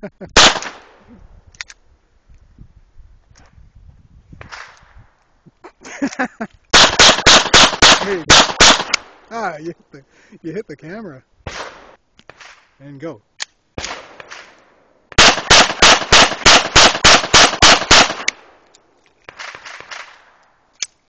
There you go. Ah, you hit the camera. And go.